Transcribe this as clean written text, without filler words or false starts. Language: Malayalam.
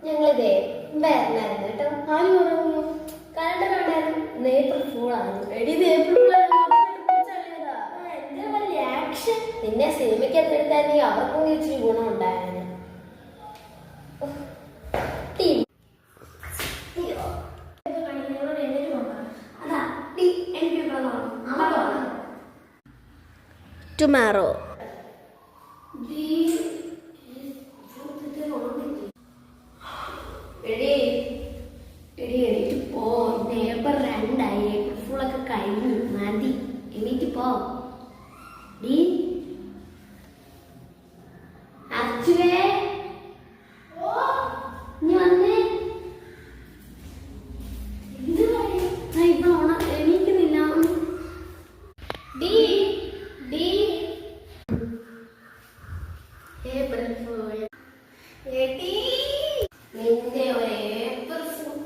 ഞങ്ങളിതേ വരണായിരുന്നു കേട്ടോ. ആര് പറഞ്ഞു? കണ്ടായിരുന്നു. ഏപ്രിൽ ഫൂളാണ്. നിന്നെ സിനിമയ്ക്ക് എടുത്തായിരുന്നെങ്കിൽ അവർക്കും ഇച്ചിരി ഗുണം ഉണ്ടായിരുന്നു. Tomorrow. എണീറ്റ് പോ. ഏപ്രിൽ 2 ഏപ്രിൽ ഫുള്ളൊക്കെ കഴിഞ്ഞു. മതി, എണീറ്റ് പോ. അച്ചുവേ നീ വന്നേ. ഇപ്പൊ എണീക്കുന്നില്ല. ഏപ്രിൽ ഫുൾ നിന്റെ ഒരു ഏപ്രിൽ ഫുൾ